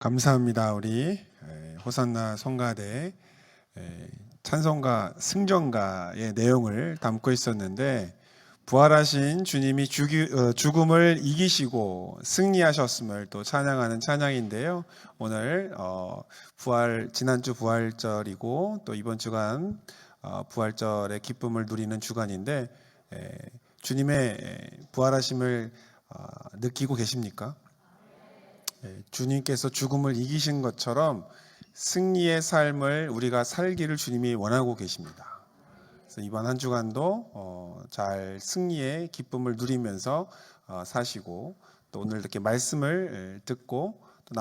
감사합니다. 우리 호산나 성가대 찬송가 승전가의 내용을 담고 있었는데, 부활하신 주님이 죽음을 이기시고 승리하셨음을 또 찬양하는 찬양인데요. 오늘 지난주 부활절이고 또 이번 주간 부활절의 기쁨을 누리는 주간인데, 주님의 부활하심을 느끼고 계십니까? 주님께서 죽음을 이기신 것처럼 승리의 삶을 우리가 살기를 주님이 원하고 계십니다. 그래서 이번 한 주간도 잘 승리의 기쁨을 누리면서 사시고, 또 오늘 이렇게 말씀을 듣고 또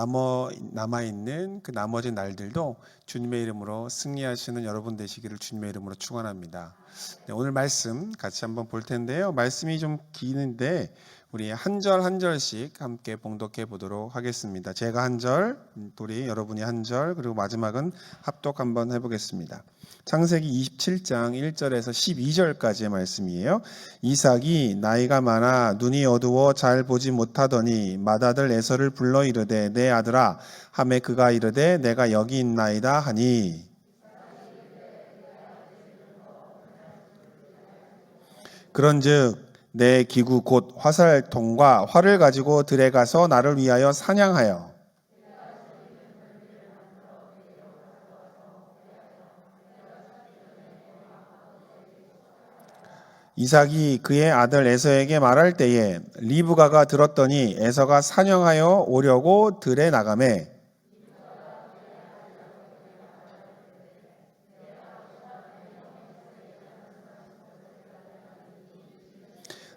남아있는 그 나머지 날들도 주님의 이름으로 승리하시는 여러분 되시기를 주님의 이름으로 축원합니다. 네, 오늘 말씀 같이 한번 볼 텐데요. 말씀이 좀 기는데 우리 한 절 한 절씩 함께 봉독해 보도록 하겠습니다. 제가 한 절, 우리 여러분이 한 절, 그리고 마지막은 합독 한번 해보겠습니다. 창세기 27장 1절에서 12절까지의 말씀이에요. 이삭이 나이가 많아 눈이 어두워 잘 보지 못하더니 맏아들 에서를 불러 이르되 내 아들아 하매 그가 이르되 내가 여기 있나이다 하니, 그런즉 내 기구 곧 화살통과 활을 가지고 들에 가서 나를 위하여 사냥하여 이삭이 그의 아들 에서에게 말할 때에 리브가가 들었더니 에서가 사냥하여 오려고 들에 나가매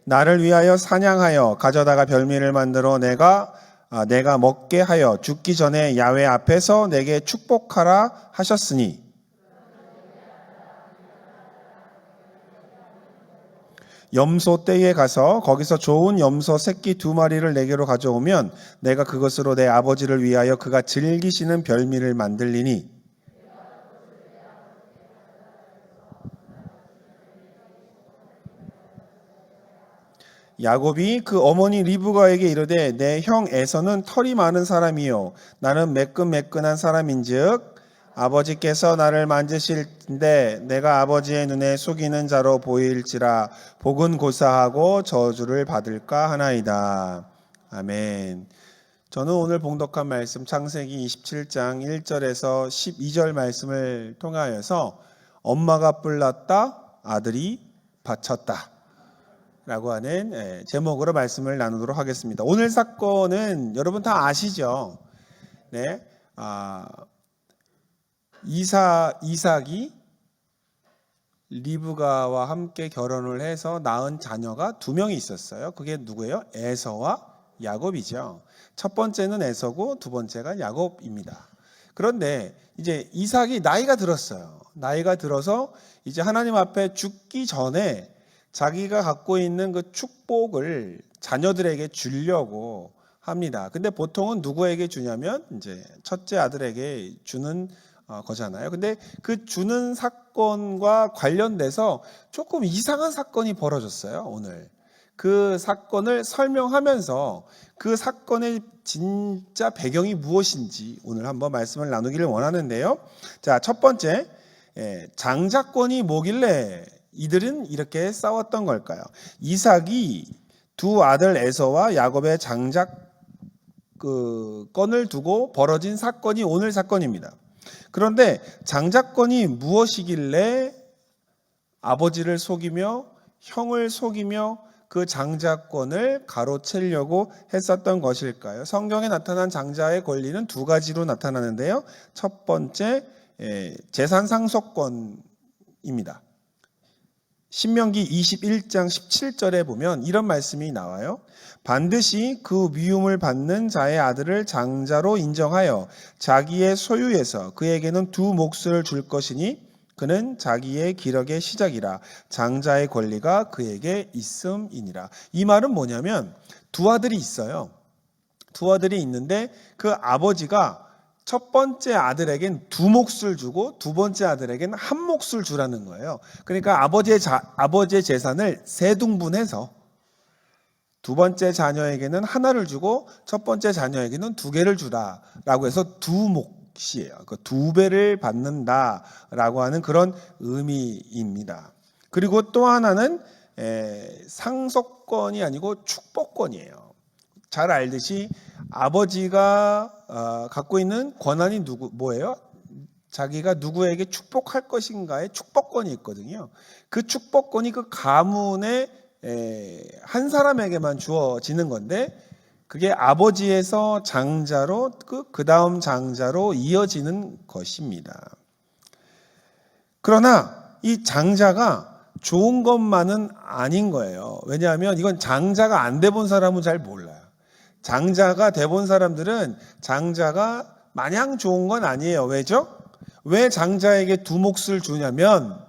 나를 위하여 사냥하여 가져다가 별미를 만들어 내가 먹게 하여 죽기 전에 야훼 앞에서 내게 축복하라 하셨으니, 염소 떼에 가서 거기서 좋은 염소 새끼 2마리를 내게로 가져오면 내가 그것으로 내 아버지를 위하여 그가 즐기시는 별미를 만들리니, 야곱이 그 어머니 리브가에게 이르되 내 형 에서는 털이 많은 사람이요 나는 매끈매끈한 사람인즉 아버지께서 나를 만지실때 내가 아버지의 눈에 속이는 자로 보일지라 복은 고사하고 저주를 받을까 하나이다. 아멘. 저는 오늘 봉독한 말씀 창세기 27장 1절에서 12절 말씀을 통하여서 엄마가 뿔났다 아들이 바쳤다 라고 하는 제목으로 말씀을 나누도록 하겠습니다. 오늘 사건은 여러분 다 아시죠? 네, 이삭이 리브가와 함께 결혼을 해서 낳은 자녀가 2명이 있었어요. 그게 누구예요? 에서와 야곱이죠. 첫 번째는 에서고 두 번째가 야곱입니다. 그런데 이제 이삭이 나이가 들었어요. 나이가 들어서 이제 하나님 앞에 죽기 전에 자기가 갖고 있는 그 축복을 자녀들에게 주려고 합니다. 근데 보통은 누구에게 주냐면 이제 첫째 아들에게 주는 거잖아요. 근데 그 주는 사건과 관련돼서 조금 이상한 사건이 벌어졌어요, 오늘. 그 사건을 설명하면서 그 사건의 진짜 배경이 무엇인지 오늘 한번 말씀을 나누기를 원하는데요. 자, 첫 번째, 장자권이 뭐길래 이들은 이렇게 싸웠던 걸까요? 이삭이 두 아들 에서와 야곱의 장자권을 두고 벌어진 사건이 오늘 사건입니다. 그런데 장자권이 무엇이길래 아버지를 속이며 형을 속이며 그 장자권을 가로채려고 했었던 것일까요? 성경에 나타난 장자의 권리는 2가지로 나타나는데요. 첫 번째, 재산 상속권입니다. 신명기 21장 17절에 보면 이런 말씀이 나와요. 반드시 그 위움을 받는 자의 아들을 장자로 인정하여 자기의 소유에서 그에게는 2 몫을 줄 것이니 그는 자기의 기력의 시작이라 장자의 권리가 그에게 있음이니라. 이 말은 뭐냐면 2 아들이 있어요. 2 아들이 있는데 그 아버지가 첫 번째 아들에겐 2 몫을 주고 두 번째 아들에겐 1 몫을 주라는 거예요. 그러니까 아버지의 재산을 3등분해서 두 번째 자녀에게는 하나를 주고 첫 번째 자녀에게는 두 개를 주라라고 해서 두 몫이에요. 그 두 배를 받는다라고 하는 그런 의미입니다. 그리고 또 하나는 상속권이 아니고 축복권이에요. 잘 알듯이 아버지가 갖고 있는 권한이 뭐예요? 자기가 누구에게 축복할 것인가의 축복권이 있거든요. 그 축복권이 그 가문의 한 사람에게만 주어지는 건데 그게 아버지에서 장자로 그 다음 장자로 이어지는 것입니다. 그러나 이 장자가 좋은 것만은 아닌 거예요. 왜냐하면 이건 장자가 안 돼본 사람은 잘 몰라요. 장자가 돼본 사람들은 장자가 마냥 좋은 건 아니에요. 왜죠? 왜 장자에게 두 몫을 주냐면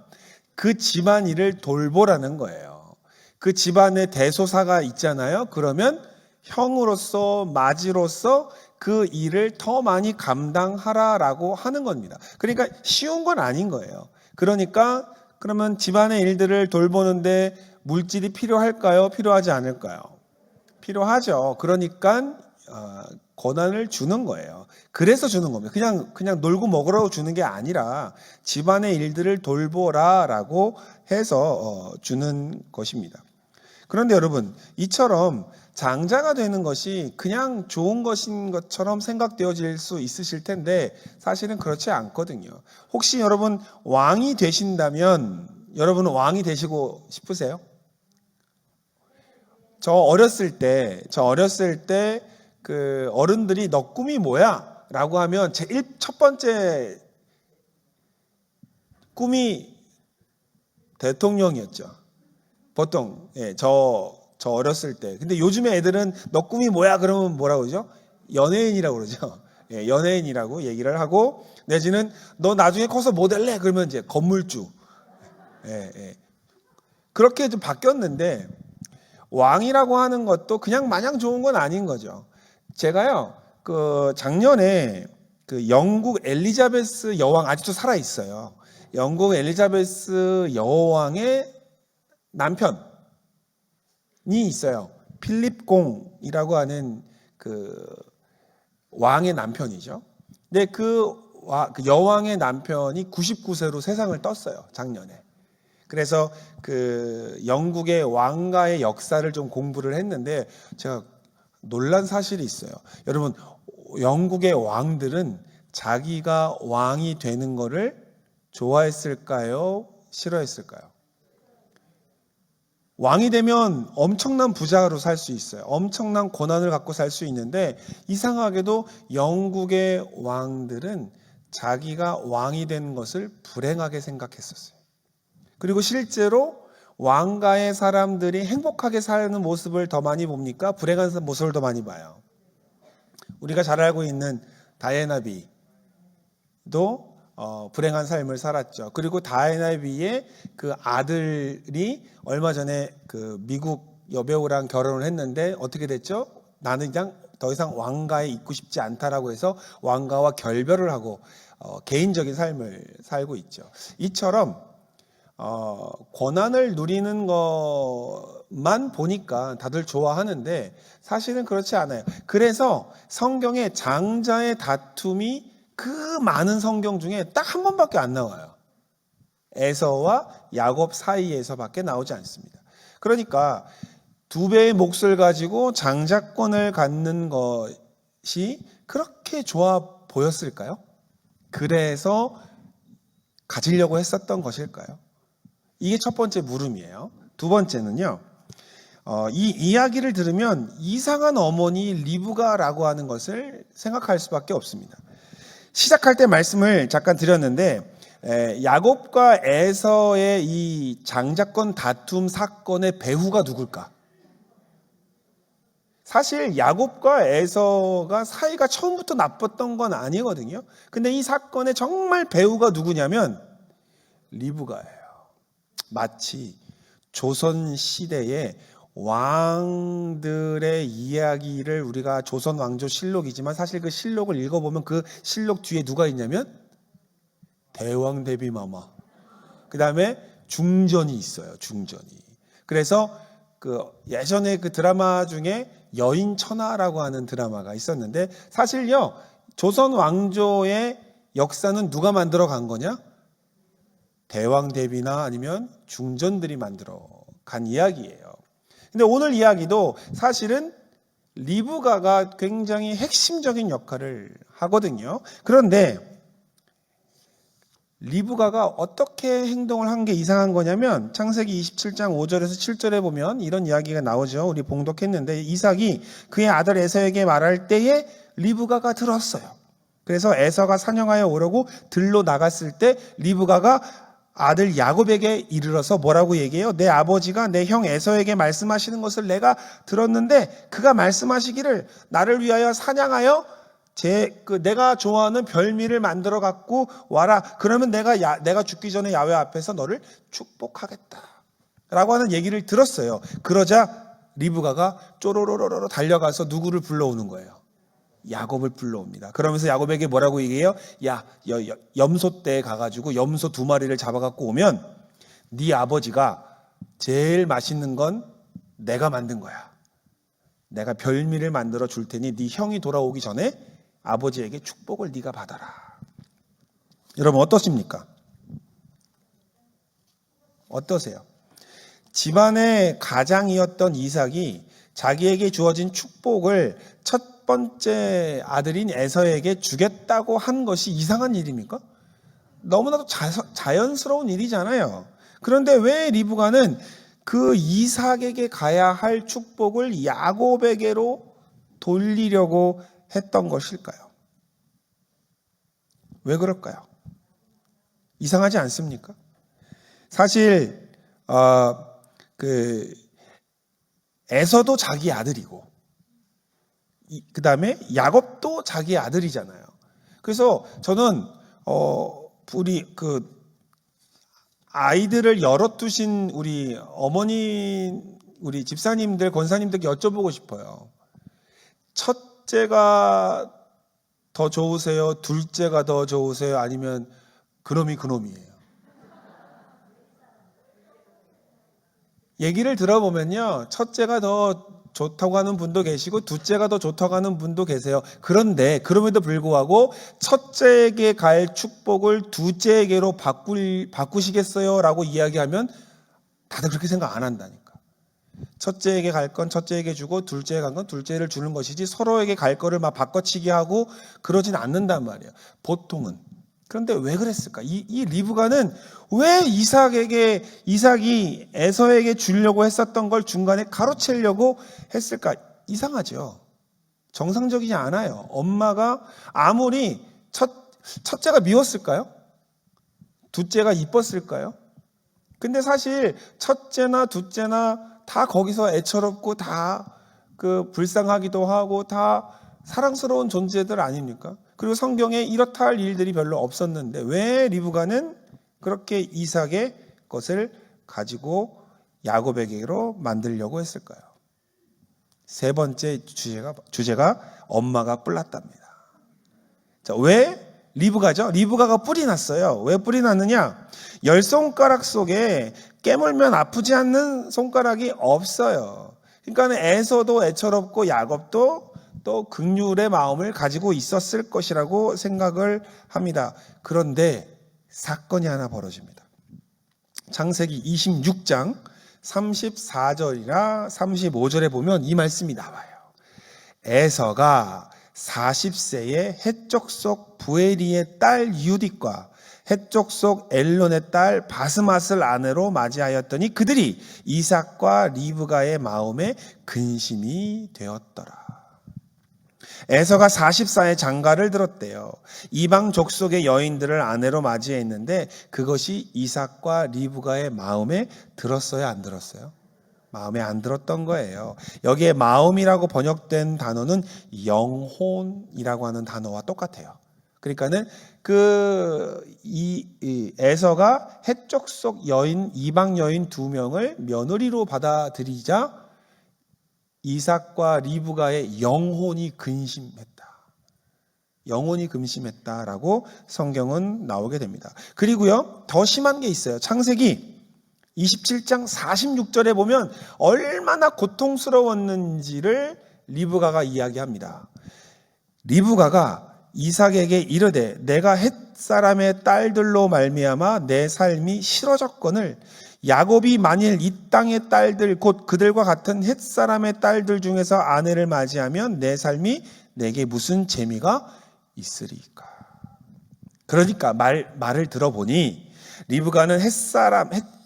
그 집안일을 돌보라는 거예요. 그 집안에 대소사가 있잖아요. 그러면 형으로서 맏이로서 그 일을 더 많이 감당하라라고 하는 겁니다. 그러니까 쉬운 건 아닌 거예요. 그러니까 그러면 집안의 일들을 돌보는데 물질이 필요할까요? 필요하지 않을까요? 필요하죠. 그러니까 권한을 주는 거예요. 그래서 주는 겁니다. 그냥 놀고 먹으라고 주는 게 아니라 집안의 일들을 돌보라라고 해서 주는 것입니다. 그런데 여러분, 이처럼 장자가 되는 것이 그냥 좋은 것인 것처럼 생각되어질 수 있으실 텐데 사실은 그렇지 않거든요. 혹시 여러분 왕이 되신다면 여러분은 왕이 되시고 싶으세요? 저 어렸을 때 그 어른들이 너 꿈이 뭐야? 라고 하면 첫 번째 꿈이 대통령이었죠. 보통 저 어렸을 때. 근데 요즘에 애들은 너 꿈이 뭐야? 그러면 뭐라고 그러죠? 연예인이라고 그러죠. 연예인이라고 얘기를 하고 내지는 너 나중에 커서 뭐 될래? 그러면 이제 건물주. 그렇게 좀 바뀌었는데 왕이라고 하는 것도 그냥 마냥 좋은 건 아닌 거죠. 제가요, 그 작년에 그 영국 엘리자베스 여왕 아직도 살아 있어요. 영국 엘리자베스 여왕의 남편이 있어요. 필립 공이라고 하는 그 왕의 남편이죠. 근데 그 여왕의 남편이 99세로 세상을 떴어요. 작년에. 그래서 그 영국의 왕가의 역사를 좀 공부를 했는데 제가 놀란 사실이 있어요. 여러분, 영국의 왕들은 자기가 왕이 되는 거를 좋아했을까요? 싫어했을까요? 왕이 되면 엄청난 부자로 살 수 있어요. 엄청난 권한을 갖고 살 수 있는데 이상하게도 영국의 왕들은 자기가 왕이 된 것을 불행하게 생각했었어요. 그리고 실제로 왕가의 사람들이 행복하게 사는 모습을 더 많이 봅니까? 불행한 모습을 더 많이 봐요. 우리가 잘 알고 있는 다이애나비도 불행한 삶을 살았죠. 그리고 다이애나비의 그 아들이 얼마 전에 그 미국 여배우랑 결혼을 했는데 어떻게 됐죠? 나는 그냥 더 이상 왕가에 있고 싶지 않다라고 해서 왕가와 결별을 하고 개인적인 삶을 살고 있죠. 이처럼 권한을 누리는 것만 보니까 다들 좋아하는데 사실은 그렇지 않아요. 그래서 성경에 장자의 다툼이 그 많은 성경 중에 딱 한 번밖에 안 나와요. 에서와 야곱 사이에서밖에 나오지 않습니다. 그러니까 두 배의 몫을 가지고 장자권을 갖는 것이 그렇게 좋아 보였을까요? 그래서 가지려고 했었던 것일까요? 이게 첫 번째 물음이에요. 두 번째는요. 이 이야기를 들으면 이상한 어머니 리브가라고 하는 것을 생각할 수밖에 없습니다. 시작할 때 말씀을 잠깐 드렸는데 야곱과 에서의 이 장자권 다툼 사건의 배후가 누굴까? 사실 야곱과 에서가 사이가 처음부터 나빴던 건 아니거든요. 근데 이 사건의 정말 배후가 누구냐면 리브가예요. 마치 조선 시대의 왕들의 이야기를 우리가 조선 왕조 실록이지만 사실 그 실록을 읽어보면 그 실록 뒤에 누가 있냐면 대왕 대비마마, 그 다음에 중전이 있어요. 중전이. 그래서 예전에 그 드라마 중에 여인천하라고 하는 드라마가 있었는데, 사실요 조선 왕조의 역사는 누가 만들어 간 거냐? 대왕대비나 아니면 중전들이 만들어 간 이야기예요. 근데 오늘 이야기도 사실은 리브가가 굉장히 핵심적인 역할을 하거든요. 그런데 리브가가 어떻게 행동을 한 게 이상한 거냐면, 창세기 27장 5절에서 7절에 보면 이런 이야기가 나오죠. 우리 봉독했는데, 이삭이 그의 아들 에서에게 말할 때에 리브가가 들었어요. 그래서 에서가 사냥하여 오려고 들로 나갔을 때 리브가가 아들 야곱에게 이르러서 뭐라고 얘기해요? 내 아버지가 내 형 에서에게 말씀하시는 것을 내가 들었는데, 그가 말씀하시기를 나를 위하여 사냥하여 내가 좋아하는 별미를 만들어 갖고 와라. 그러면 내가 죽기 전에 야훼 앞에서 너를 축복하겠다 라고 하는 얘기를 들었어요. 그러자 리브가가 쪼로로로로 달려가서 누구를 불러오는 거예요? 야곱을 불러옵니다. 그러면서 야곱에게 뭐라고 얘기해요? 염소떼에 가가지고 염소 2마리를 잡아갖고 오면 네 아버지가 제일 맛있는 건 내가 만든 거야. 내가 별미를 만들어 줄 테니 네 형이 돌아오기 전에 아버지에게 축복을 네가 받아라. 여러분 어떠십니까? 어떠세요? 집안의 가장이었던 이삭이 자기에게 주어진 축복을 첫 번째 아들인 에서에게 주겠다고 한 것이 이상한 일입니까? 너무나도 자연스러운 일이잖아요. 그런데 왜 리브가는 그 이삭에게 가야 할 축복을 야곱에게로 돌리려고 했던 것일까요? 왜 그럴까요? 이상하지 않습니까? 사실 에서도 자기 아들이고, 그 다음에 야곱도 자기 아들이잖아요. 그래서 저는 우리 아이들을 열어두신 우리 어머니, 우리 집사님들, 권사님들께 여쭤보고 싶어요. 첫째가 더 좋으세요? 둘째가 더 좋으세요? 아니면 그놈이 그놈이에요? 얘기를 들어보면요, 첫째가 더 좋다고 하는 분도 계시고 둘째가 더 좋다고 하는 분도 계세요. 그런데 그럼에도 불구하고 첫째에게 갈 축복을 둘째에게로 바꾸시겠어요? 라고 이야기하면 다들 그렇게 생각 안 한다니까. 첫째에게 갈 건 첫째에게 주고 둘째에 간 건 둘째를 주는 것이지 서로에게 갈 거를 막 바꿔치기 하고 그러진 않는단 말이에요, 보통은. 그런데 왜 그랬을까? 이 리브가는 왜 이삭이 에서에게 주려고 했었던 걸 중간에 가로채려고 했을까? 이상하죠. 정상적이지 않아요. 엄마가 아무리 첫째가 미웠을까요? 둘째가 이뻤을까요? 근데 사실 첫째나 둘째나 다 거기서 애처롭고 다 불쌍하기도 하고 다 사랑스러운 존재들 아닙니까? 그리고 성경에 이렇다 할 일들이 별로 없었는데 왜 리브가는 그렇게 이삭의 것을 가지고 야곱에게로 만들려고 했을까요? 세 번째 주제가 엄마가 뿔났답니다. 자, 왜 리브가죠? 리브가가 뿔이 났어요. 왜 뿔이 났느냐? 10손가락 속에 깨물면 아프지 않는 손가락이 없어요. 그러니까 에서도 애처롭고 야곱도 또 긍휼의 마음을 가지고 있었을 것이라고 생각을 합니다. 그런데 사건이 하나 벌어집니다. 창세기 26장 34절이나 35절에 보면 이 말씀이 나와요. 에서가 40세에 헷족 속 부에리의 딸 유딧과 헷족 속 엘론의 딸 바스맛을 아내로 맞이하였더니 그들이 이삭과 리브가의 마음에 근심이 되었더라. 에서가 44의 장가를 들었대요. 이방 족속의 여인들을 아내로 맞이했는데 그것이 이삭과 리브가의 마음에 들었어요, 안 들었어요? 마음에 안 들었던 거예요. 여기에 마음이라고 번역된 단어는 영혼이라고 하는 단어와 똑같아요. 그러니까는 에서가 헷족 속 이방 여인 2명을 며느리로 받아들이자 이삭과 리브가의 영혼이 근심했다. 영혼이 근심했다라고 성경은 나오게 됩니다. 그리고요, 더 심한 게 있어요. 창세기 27장 46절에 보면 얼마나 고통스러웠는지를 리브가가 이야기합니다. 리브가가 이삭에게 이르되 내가 헷사람의 딸들로 말미암아 내 삶이 싫어졌거늘 야곱이 만일 이 땅의 딸들 곧 그들과 같은 헷사람의 딸들 중에서 아내를 맞이하면 내 삶이 내게 무슨 재미가 있으리까. 그러니까 말을 들어보니 리브가는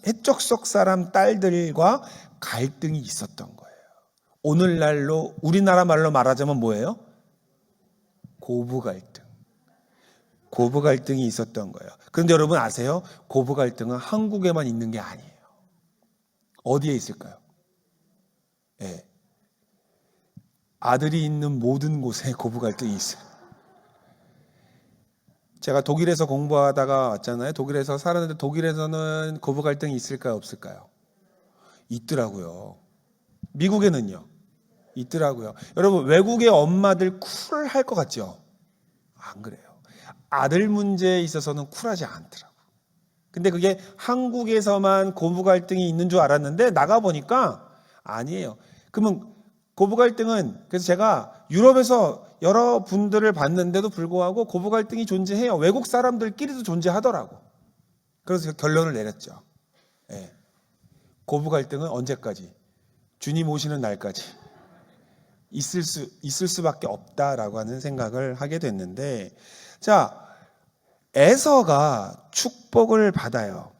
헷족속 사람 딸들과 갈등이 있었던 거예요. 오늘날로 우리나라 말로 말하자면 뭐예요? 고부 갈등. 고부 갈등이 있었던 거예요. 그런데 여러분 아세요? 고부 갈등은 한국에만 있는 게 아니에요. 어디에 있을까요? 네. 아들이 있는 모든 곳에 고부 갈등이 있어요. 제가 독일에서 공부하다가 왔잖아요. 독일에서 살았는데 독일에서는 고부 갈등이 있을까요? 없을까요? 있더라고요. 미국에는요? 있더라고요. 여러분 외국의 엄마들 쿨할 것 같죠? 안 그래요. 아들 문제에 있어서는 쿨하지 않더라고. 근데 그게 한국에서만 고부 갈등이 있는 줄 알았는데 나가보니까 아니에요. 그러면 고부 갈등은 그래서 제가 유럽에서 여러 분들을 봤는데도 불구하고 고부 갈등이 존재해요. 외국 사람들끼리도 존재하더라고. 그래서 결론을 내렸죠. 네. 고부 갈등은 언제까지? 주님 오시는 날까지 있을 수밖에 없다라고 하는 생각을 하게 됐는데, 자, 에서가 축복을 받아요.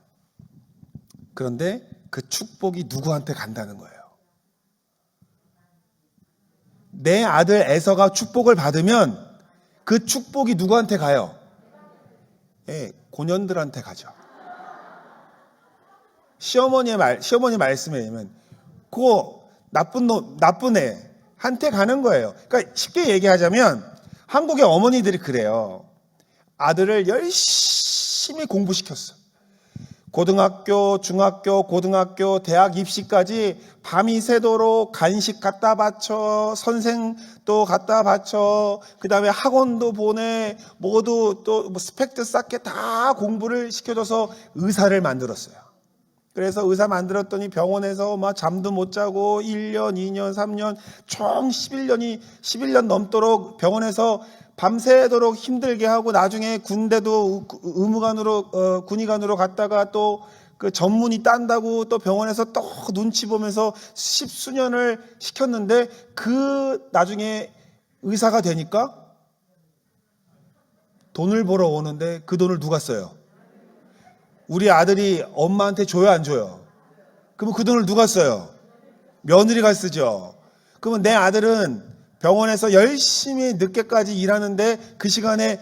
그런데 그 축복이 누구한테 간다는 거예요? 내 아들 에서가 축복을 받으면 그 축복이 누구한테 가요? 예, 고년들한테 가죠. 시어머니 말씀에 의하면 그 나쁜 애한테 가는 거예요. 그러니까 쉽게 얘기하자면 한국의 어머니들이 그래요. 아들을 열심히 공부시켰어. 고등학교, 중학교, 고등학교, 대학 입시까지 밤이 새도록 간식 갖다 바쳐, 선생 또 갖다 바쳐, 그 다음에 학원도 보내, 모두 또 스펙도 쌓게 다 공부를 시켜줘서 의사를 만들었어요. 그래서 의사 만들었더니 병원에서 막 잠도 못 자고 1년, 2년, 3년, 총 11년 넘도록 병원에서 밤새도록 힘들게 하고 나중에 군대도 의무관으로 군의관으로 갔다가 또 그 전문의 딴다고 또 병원에서 또 눈치 보면서 10수년을 시켰는데 그 나중에 의사가 되니까 돈을 벌어 오는데 그 돈을 누가 써요? 우리 아들이 엄마한테 줘요, 안 줘요? 그러면 그 돈을 누가 써요? 며느리가 쓰죠. 그러면 내 아들은 병원에서 열심히 늦게까지 일하는데 그 시간에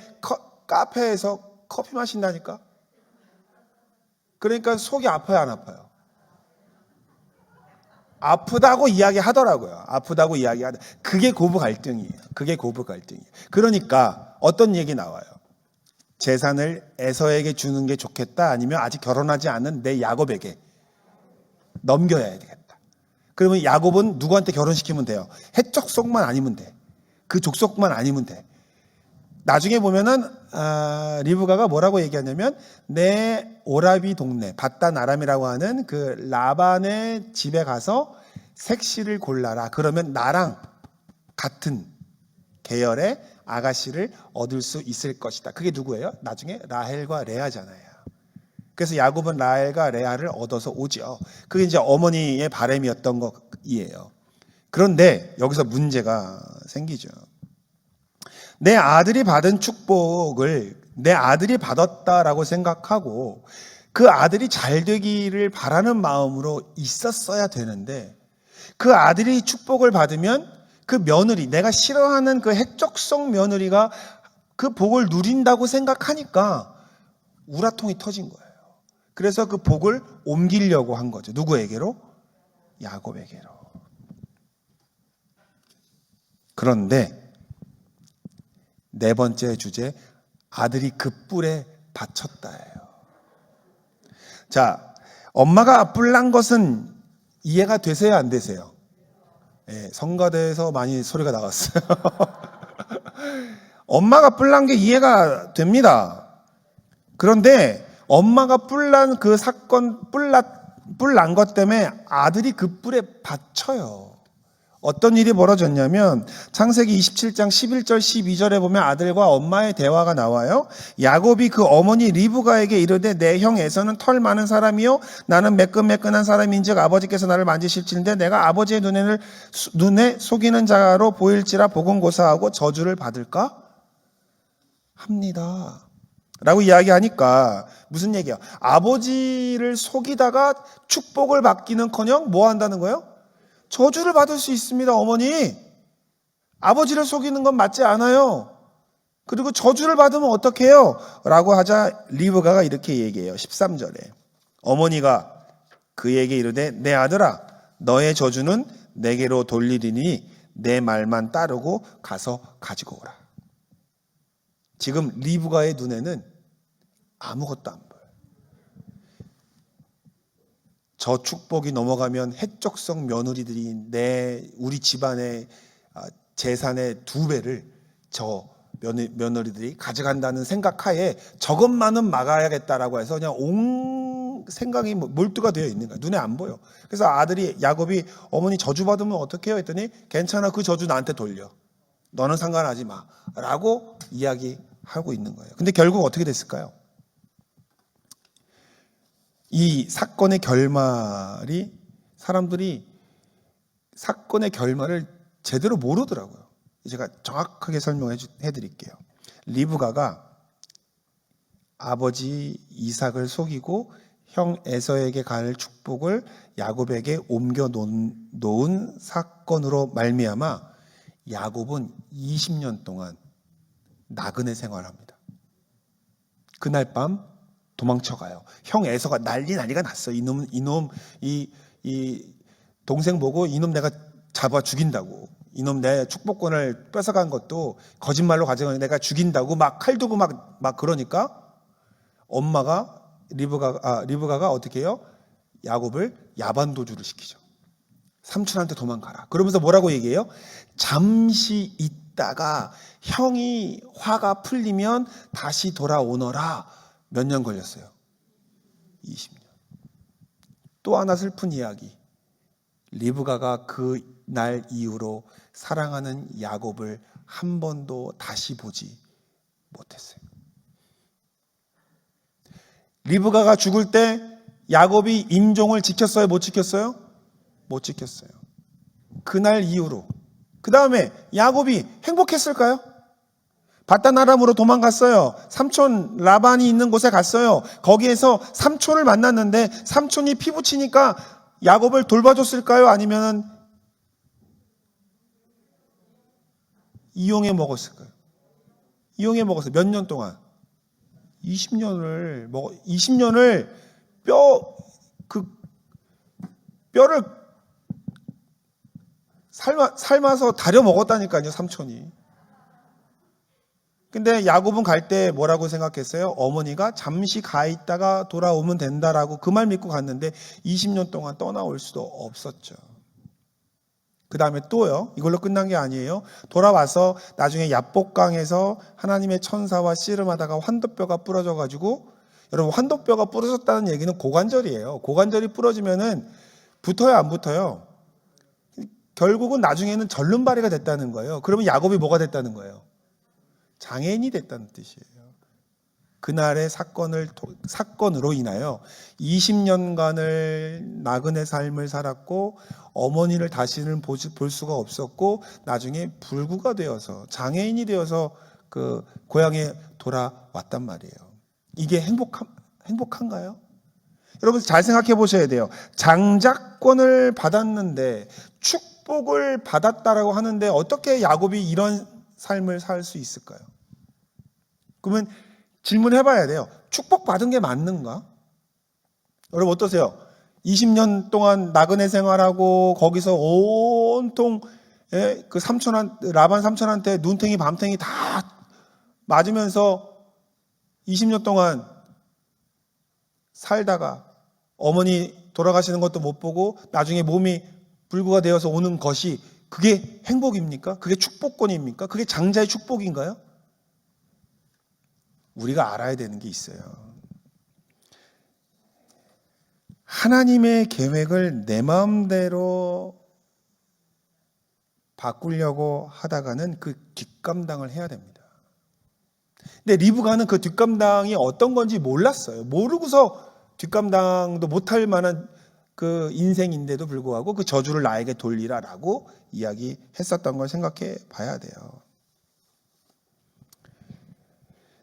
카페에서 커피 마신다니까? 그러니까 속이 아파요, 안 아파요? 아프다고 이야기하더라고요. 아프다고 이야기하다. 그게 고부 갈등이에요. 그게 고부 갈등이에요. 그러니까 어떤 얘기 나와요? 재산을 에서에게 주는 게 좋겠다, 아니면 아직 결혼하지 않은 내 야곱에게 넘겨야 되겠다. 그러면 야곱은 누구한테 결혼시키면 돼요? 헷족속만 아니면 돼. 그 족속만 아니면 돼. 나중에 보면은 리브가가 뭐라고 얘기하냐면 내 오라비 동네 바단 아람이라고 하는 그 라반의 집에 가서 색시를 골라라. 그러면 나랑 같은 계열의 아가씨를 얻을 수 있을 것이다. 그게 누구예요? 나중에 라헬과 레아잖아요. 그래서 야곱은 라헬과 레아를 얻어서 오죠. 그게 이제 어머니의 바람이었던 것이에요. 그런데 여기서 문제가 생기죠. 내 아들이 받은 축복을 내 아들이 받았다라고 생각하고 그 아들이 잘 되기를 바라는 마음으로 있었어야 되는데, 그 아들이 축복을 받으면 그 며느리, 내가 싫어하는 그 헷족성 며느리가 그 복을 누린다고 생각하니까 우라통이 터진 거예요. 그래서 그 복을 옮기려고 한 거죠. 누구에게로? 야곱에게로. 그런데 네 번째 주제, 아들이 그 뿔에 다쳤다예요. 자, 엄마가 뿔난 것은 이해가 되세요, 안 되세요? 네, 성가대에서 많이 소리가 나갔어요. 엄마가 뿔난 게 이해가 됩니다. 그런데 엄마가 뿔난 그 사건, 뿔 난 것 때문에 아들이 그 뿔에 받쳐요. 어떤 일이 벌어졌냐면 창세기 27장 11절 12절에 보면 아들과 엄마의 대화가 나와요. 야곱이 그 어머니 리브가에게 이르되 내 형 에서는 털 많은 사람이요 나는 매끈매끈한 사람인즉 아버지께서 나를 만지실진데 내가 아버지의 눈에 속이는 자로 보일지라 보금고사하고 저주를 받을까 합니다. 라고 이야기하니까 무슨 얘기야? 아버지를 속이다가 축복을 받기는커녕 뭐 한다는 거예요? 저주를 받을 수 있습니다, 어머니. 아버지를 속이는 건 맞지 않아요. 그리고 저주를 받으면 어떻게 해요? 라고 하자 리브가가 이렇게 얘기해요. 13절에. 어머니가 그에게 이르되 내 아들아 너의 저주는 내게로 돌리리니 내 말만 따르고 가서 가지고 오라. 지금 리브가의 눈에는 아무것도 안 보여요. 저 축복이 넘어가면 해적성 며느리들이 우리 집안의 재산의 2배를 저 며느리들이 가져간다는 생각하에 저것만은 막아야겠다라고 해서 그냥 온 생각이 몰두가 되어 있는 거야. 눈에 안 보여. 그래서 아들이 야곱이 어머니 저주 받으면 어떻게 해요? 했더니 괜찮아, 그 저주 나한테 돌려. 너는 상관하지 마. 라고 이야기하고 있는 거예요. 근데 결국 어떻게 됐을까요? 이 사건의 결말이 사람들이 사건의 결말을 제대로 모르더라고요. 제가 정확하게 설명해 드릴게요. 리브가가 아버지 이삭을 속이고 형 에서에게 갈 축복을 야곱에게 옮겨 놓은 사건으로 말미암아 야곱은 20년 동안 나그네 생활합니다. 그날 밤 도망쳐가요. 형 에서가 난리가 났어. 이놈 이 동생 보고 이놈 내가 잡아 죽인다고. 이놈 내 축복권을 뺏어간 것도 거짓말로 가져가는 내가 죽인다고 막 칼 두고 막 그러니까 엄마가 리브가가 어떻게 해요? 야곱을 야반도주를 시키죠. 삼촌한테 도망가라. 그러면서 뭐라고 얘기해요? 잠시 있다가 형이 화가 풀리면 다시 돌아오너라. 몇 년 걸렸어요? 20년. 또 하나 슬픈 이야기. 리브가가 그 날 이후로 사랑하는 야곱을 한 번도 다시 보지 못했어요. 리브가가 죽을 때 야곱이 임종을 지켰어요? 못 지켰어요? 못 지켰어요. 그날 이후로. 그 다음에 야곱이 행복했을까요? 바단 아람으로 도망갔어요. 삼촌 라반이 있는 곳에 갔어요. 거기에서 삼촌을 만났는데 삼촌이 피부치니까 야곱을 돌봐줬을까요? 아니면 이용해 먹었을까요? 이용해 먹었어요. 몇 년 동안? 20년을 20년을 뼈를 삶아서 다려 먹었다니까요, 삼촌이. 근데 야곱은 갈 때 뭐라고 생각했어요? 어머니가 잠시 가 있다가 돌아오면 된다라고 그 말 믿고 갔는데 20년 동안 떠나올 수도 없었죠. 그 다음에 또요, 이걸로 끝난 게 아니에요. 돌아와서 나중에 야복강에서 하나님의 천사와 씨름하다가 환도뼈가 부러져가지고, 여러분 환도뼈가 부러졌다는 얘기는 고관절이에요. 고관절이 부러지면은 붙어요, 안 붙어요? 결국은 나중에는 절름발이가 됐다는 거예요. 그러면 야곱이 뭐가 됐다는 거예요? 장애인이 됐다는 뜻이에요. 그날의 사건으로 인하여 20년간을 나그네 삶을 살았고 어머니를 다시는 볼 수가 없었고 나중에 불구가 되어서 장애인이 되어서 그 고향에 돌아왔단 말이에요. 이게 행복한가요? 여러분 잘 생각해 보셔야 돼요. 장자권을 받았는데 축복을 받았다라고 하는데 어떻게 야곱이 이런 삶을 살 수 있을까요? 그러면 질문해 봐야 돼요. 축복받은 게 맞는가? 여러분 어떠세요? 20년 동안 나그네 생활하고 거기서 온통 그 라반 삼촌한테 눈탱이 밤탱이 다 맞으면서 20년 동안 살다가 어머니 돌아가시는 것도 못 보고 나중에 몸이 불구가 되어서 오는 것이 그게 행복입니까? 그게 축복권입니까? 그게 장자의 축복인가요? 우리가 알아야 되는 게 있어요. 하나님의 계획을 내 마음대로 바꾸려고 하다가는 그 뒷감당을 해야 됩니다. 근데 리브가는 그 뒷감당이 어떤 건지 몰랐어요. 모르고서 뒷감당도 못할 만한 그 인생인데도 불구하고 그 저주를 나에게 돌리라라고 이야기했었던 걸 생각해 봐야 돼요.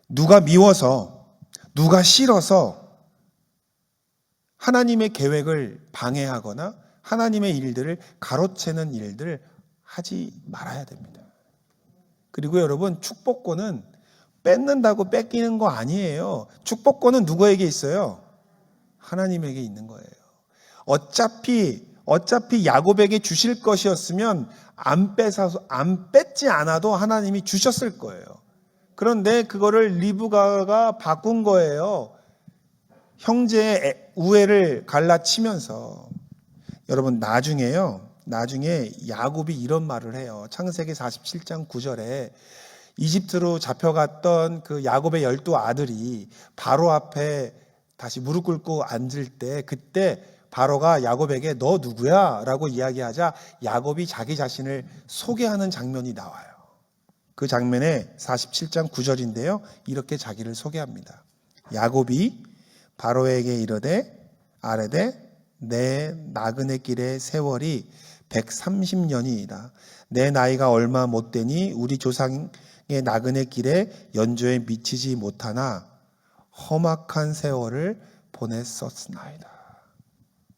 누가 미워서, 누가 싫어서 하나님의 계획을 방해하거나 하나님의 일들을 가로채는 일들을 하지 말아야 됩니다. 그리고 여러분, 축복권은 뺏는다고 뺏기는 거 아니에요. 축복권은 누구에게 있어요? 하나님에게 있는 거예요. 어차피 야곱에게 주실 것이었으면 안 뺏지 않아도 하나님이 주셨을 거예요. 그런데 그거를 리브가가 바꾼 거예요. 형제의 우애를 갈라치면서. 여러분, 나중에 야곱이 이런 말을 해요. 창세기 47장 9절에 이집트로 잡혀갔던 그 야곱의 12 아들이 바로 앞에 다시 무릎 꿇고 앉을 때, 그때 바로가 야곱에게 너 누구야? 라고 이야기하자 야곱이 자기 자신을 소개하는 장면이 나와요. 그 장면에 47장 9절인데요. 이렇게 자기를 소개합니다. 야곱이 바로에게 아뢰되 내 나그네 길의 세월이 130년이이다. 내 나이가 얼마 못 되니 우리 조상의 나그네 길에 연조에 미치지 못하나 험악한 세월을 보냈었나이다.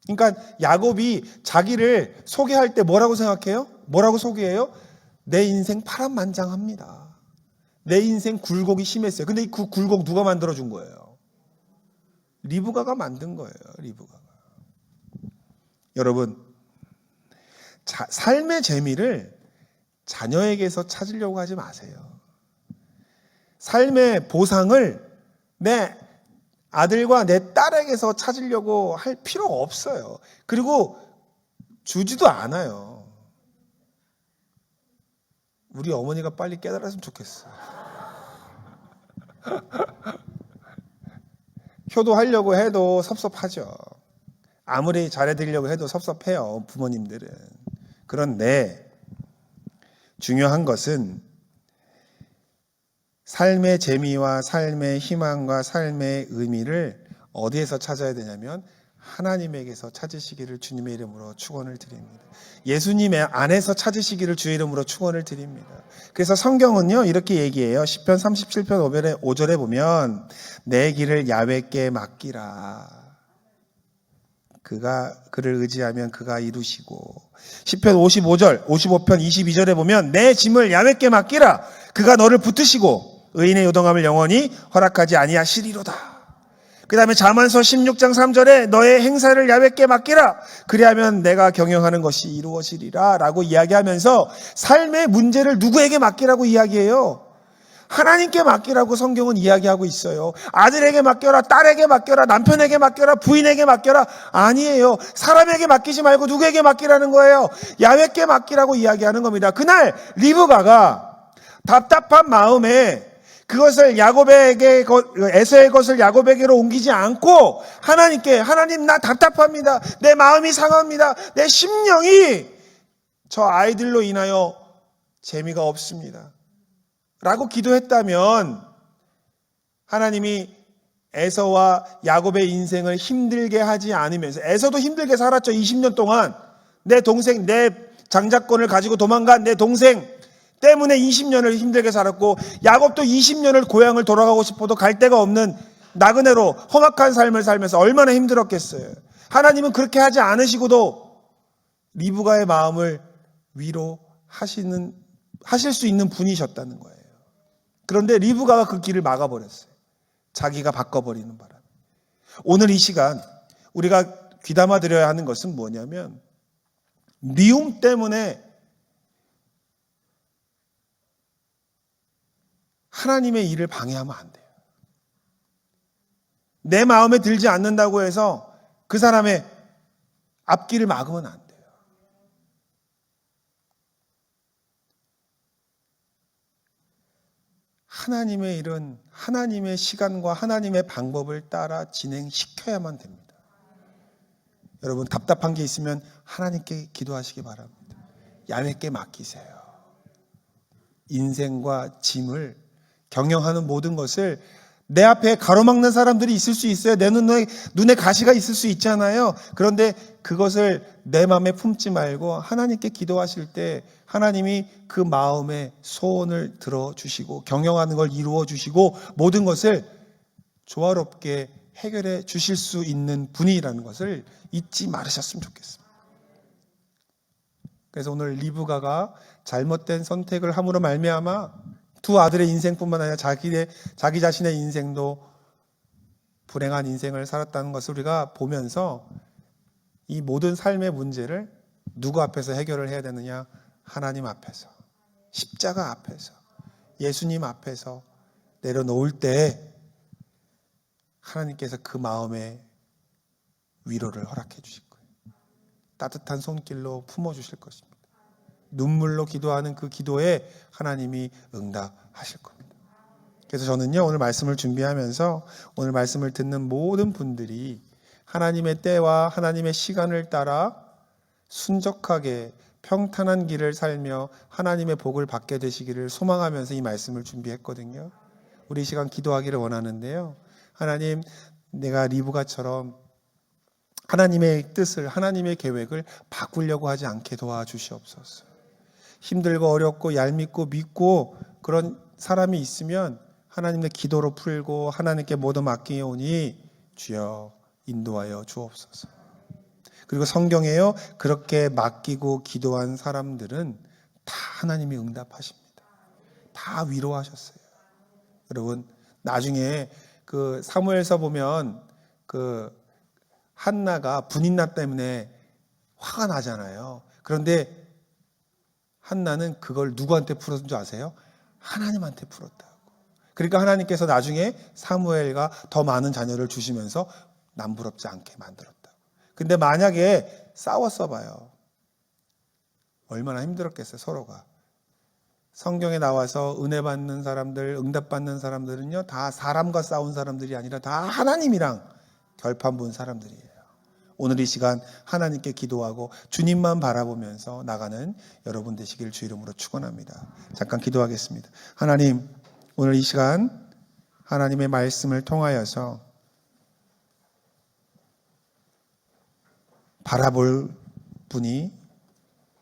그러니까 야곱이 자기를 소개할 때 뭐라고 생각해요? 뭐라고 소개해요? 내 인생 파란만장합니다. 내 인생 굴곡이 심했어요. 근데 그 굴곡 누가 만들어준 거예요? 리브가가 만든 거예요. 리브가가. 여러분, 삶의 재미를 자녀에게서 찾으려고 하지 마세요. 삶의 보상을 내 아들과 내 딸에게서 찾으려고 할 필요가 없어요. 그리고 주지도 않아요. 우리 어머니가 빨리 깨달았으면 좋겠어. 효도하려고 해도 섭섭하죠. 아무리 잘해드리려고 해도 섭섭해요, 부모님들은. 그런데 중요한 것은 삶의 재미와 삶의 희망과 삶의 의미를 어디에서 찾아야 되냐면 하나님에게서 찾으시기를 주님의 이름으로 축원을 드립니다. 예수님의 안에서 찾으시기를 주의 이름으로 축원을 드립니다. 그래서 성경은요 이렇게 얘기해요. 시편 37편 5절에 보면 내 길을 야훼께 맡기라. 그를 의지하면 그가 이루시고, 시편 55편 22절에 보면 내 짐을 야훼께 맡기라. 그가 너를 붙드시고 의인의 요동함을 영원히 허락하지 아니하시리로다. 그 다음에 잠언서 16장 3절에 너의 행사를 야훼께 맡기라. 그리하면 내가 경영하는 것이 이루어지리라 라고 이야기하면서 삶의 문제를 누구에게 맡기라고 이야기해요? 하나님께 맡기라고 성경은 이야기하고 있어요. 아들에게 맡겨라, 딸에게 맡겨라, 남편에게 맡겨라, 부인에게 맡겨라. 아니에요. 사람에게 맡기지 말고 누구에게 맡기라는 거예요? 야훼께 맡기라고 이야기하는 겁니다. 그날 리브가가 답답한 마음에 그것을 에서의 것을 야곱에게로 옮기지 않고 하나님께, 하나님 나 답답합니다. 내 마음이 상합니다. 내 심령이 저 아이들로 인하여 재미가 없습니다. 라고 기도했다면 하나님이 에서와 야곱의 인생을 힘들게 하지 않으면서, 에서도 힘들게 살았죠. 20년 동안 내 동생, 내 장자권을 가지고 도망간 내 동생 때문에 20년을 힘들게 살았고, 야곱도 20년을 고향을 돌아가고 싶어도 갈 데가 없는 나그네로 험악한 삶을 살면서 얼마나 힘들었겠어요. 하나님은 그렇게 하지 않으시고도 리브가의 마음을 하실 수 있는 분이셨다는 거예요. 그런데 리브가가 그 길을 막아버렸어요. 자기가 바꿔버리는 바람에. 오늘 이 시간 우리가 귀담아 드려야 하는 것은 뭐냐면, 미움 때문에 하나님의 일을 방해하면 안 돼요. 내 마음에 들지 않는다고 해서 그 사람의 앞길을 막으면 안 돼요. 하나님의 일은 하나님의 시간과 하나님의 방법을 따라 진행시켜야만 됩니다. 여러분 답답한 게 있으면 하나님께 기도하시기 바랍니다. 야훼께 맡기세요. 인생과 짐을 경영하는 모든 것을 내 앞에 가로막는 사람들이 있을 수 있어요. 내 눈에 가시가 있을 수 있잖아요. 그런데 그것을 내 마음에 품지 말고 하나님께 기도하실 때 하나님이 그 마음의 소원을 들어주시고 경영하는 걸 이루어 주시고 모든 것을 조화롭게 해결해 주실 수 있는 분이라는 것을 잊지 말으셨으면 좋겠습니다. 그래서 오늘 리브가가 잘못된 선택을 함으로 말미암아 두 아들의 인생뿐만 아니라 자기 자신의 인생도 불행한 인생을 살았다는 것을 우리가 보면서 이 모든 삶의 문제를 누구 앞에서 해결을 해야 되느냐? 하나님 앞에서, 십자가 앞에서, 예수님 앞에서 내려놓을 때 하나님께서 그 마음에 위로를 허락해 주실 거예요. 따뜻한 손길로 품어주실 것입니다. 눈물로 기도하는 그 기도에 하나님이 응답하실 겁니다. 그래서 저는요, 오늘 말씀을 준비하면서 오늘 말씀을 듣는 모든 분들이 하나님의 때와 하나님의 시간을 따라 순적하게 평탄한 길을 살며 하나님의 복을 받게 되시기를 소망하면서 이 말씀을 준비했거든요. 우리 이 시간 기도하기를 원하는데요. 하나님, 내가 리브가처럼 하나님의 뜻을, 하나님의 계획을 바꾸려고 하지 않게 도와주시옵소서. 힘들고 어렵고 얄밉고 믿고 그런 사람이 있으면 하나님의 기도로 풀고 하나님께 모두 맡기오니 주여 인도하여 주옵소서. 그리고 성경에요, 그렇게 맡기고 기도한 사람들은 다 하나님이 응답하십니다. 다 위로하셨어요. 여러분, 나중에 그 사무엘서 보면 그 한나가 분인나 때문에 화가 나잖아요. 그런데 한나는 그걸 누구한테 풀었는 줄 아세요? 하나님한테 풀었다고. 그러니까 하나님께서 나중에 사무엘과 더 많은 자녀를 주시면서 남부럽지 않게 만들었다고. 근데 만약에 싸웠어 봐요. 얼마나 힘들었겠어요, 서로가. 성경에 나와서 은혜 받는 사람들, 응답 받는 사람들은요, 다 사람과 싸운 사람들이 아니라 다 하나님이랑 결판 본 사람들이에요. 오늘 이 시간 하나님께 기도하고 주님만 바라보면서 나가는 여러분 되시길 주 이름으로 축원합니다. 잠깐 기도하겠습니다. 하나님, 오늘 이 시간 하나님의 말씀을 통하여서 바라볼 분이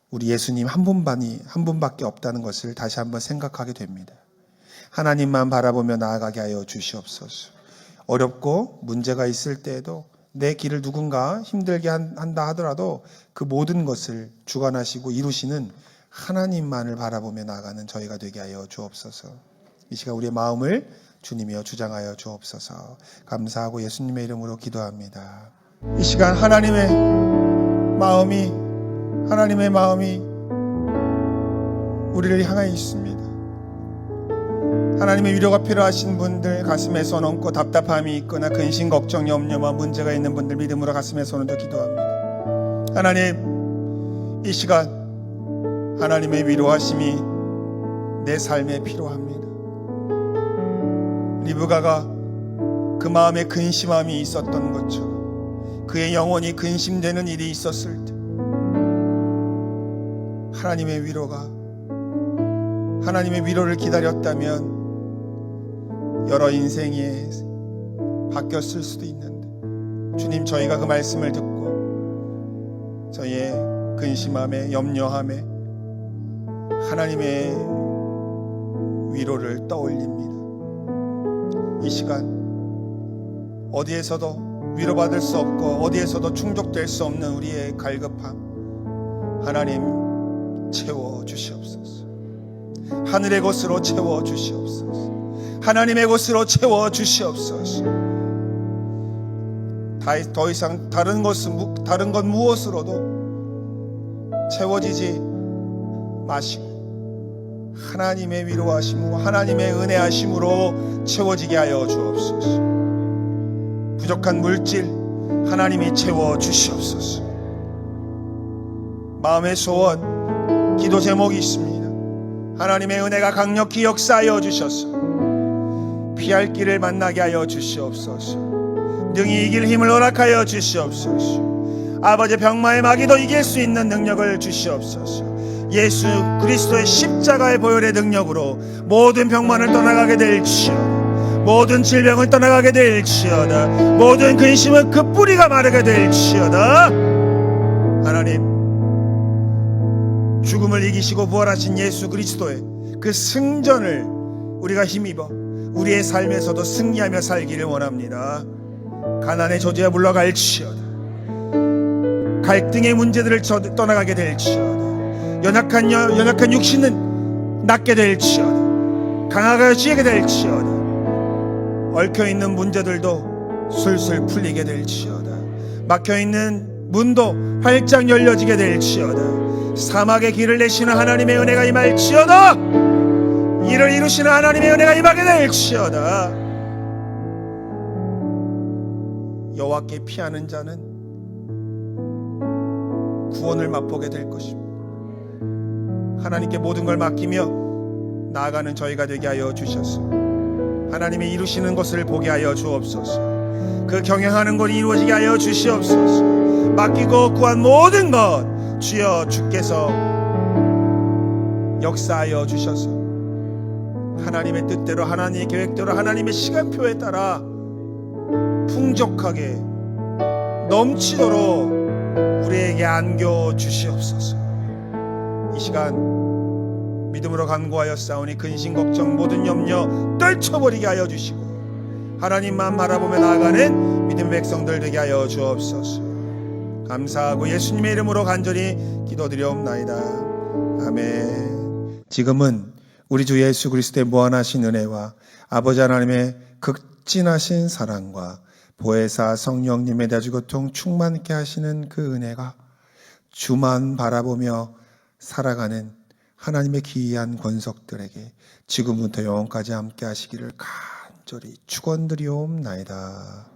우리 예수님 한 분밖에 없다는 것을 다시 한번 생각하게 됩니다. 하나님만 바라보며 나아가게 하여 주시옵소서. 어렵고 문제가 있을 때에도 내 길을 누군가 힘들게 한다 하더라도 그 모든 것을 주관하시고 이루시는 하나님만을 바라보며 나아가는 저희가 되게 하여 주옵소서. 이 시간 우리의 마음을 주님이여 주장하여 주옵소서. 감사하고 예수님의 이름으로 기도합니다. 이 시간 하나님의 마음이 우리를 향해 있습니다. 하나님의 위로가 필요하신 분들, 가슴에 손 얹고 답답함이 있거나 근심, 걱정, 염려와 문제가 있는 분들 믿음으로 가슴에 손 얹어 기도합니다. 하나님, 이 시간 하나님의 위로하심이 내 삶에 필요합니다. 리브가가 그 마음에 근심함이 있었던 것처럼 그의 영혼이 근심되는 일이 있었을 때 하나님의 위로를 기다렸다면 여러 인생이 바뀌었을 수도 있는데, 주님, 저희가 그 말씀을 듣고 저희의 근심함에 염려함에 하나님의 위로를 떠올립니다. 이 시간 어디에서도 위로받을 수 없고 어디에서도 충족될 수 없는 우리의 갈급함, 하나님 채워주시옵소서. 하늘의 곳으로 채워주시옵소서. 하나님의 곳으로 채워주시옵소서. 더 이상 다른 것 무엇으로도 채워지지 마시고 하나님의 위로하심으로, 하나님의 은혜하심으로 채워지게 하여 주옵소서. 부족한 물질 하나님이 채워주시옵소서. 마음의 소원, 기도 제목이 있습니다. 하나님의 은혜가 강력히 역사하여 주셔서 피할 길을 만나게 하여 주시옵소서. 능히 이길 힘을 허락하여 주시옵소서. 아버지 병마의 마귀도 이길 수 있는 능력을 주시옵소서. 예수 그리스도의 십자가의 보혈의 능력으로 모든 병만을 떠나가게 될지어다. 모든 질병을 떠나가게 될지어다. 모든 근심은 그 뿌리가 마르게 될지어다. 하나님, 죽음을 이기시고 부활하신 예수 그리스도의 그 승전을 우리가 힘입어 우리의 삶에서도 승리하며 살기를 원합니다. 가난의 저주에 물러갈지어다. 갈등의 문제들을 떠나가게 될지어다. 연약한 육신은 낫게 될지어다. 강하게 될지어다. 얽혀있는 문제들도 술술 풀리게 될지어다. 막혀있는 문도 활짝 열려지게 될지어다. 사막의 길을 내시는 하나님의 은혜가 임할지어다. 이를 이루시는 하나님의 은혜가 임하게 될지어다. 여호와께 피하는 자는 구원을 맛보게 될 것입니다. 하나님께 모든 걸 맡기며 나아가는 저희가 되게 하여 주셔서 하나님이 이루시는 것을 보게 하여 주옵소서. 그 경영하는 것이 이루어지게 하여 주시옵소서. 맡기고 구한 모든 것 주여 주께서 역사하여 주셔서 하나님의 뜻대로, 하나님의 계획대로, 하나님의 시간표에 따라 풍족하게 넘치도록 우리에게 안겨 주시옵소서. 이 시간 믿음으로 간구하여 싸우니 근심 걱정 모든 염려 떨쳐버리게 하여 주시고 하나님만 바라보며 나아가는 믿음의 백성들 되게 하여 주옵소서. 감사하고 예수님의 이름으로 간절히 기도드리옵나이다. 아멘. 지금은 우리 주 예수 그리스도의 무한하신 은혜와 아버지 하나님의 극진하신 사랑과 보혜사 성령님의 대주고통 충만케 하시는 그 은혜가 주만 바라보며 살아가는 하나님의 기이한 권속들에게 지금부터 영원까지 함께 하시기를 간절히 축원드리옵나이다.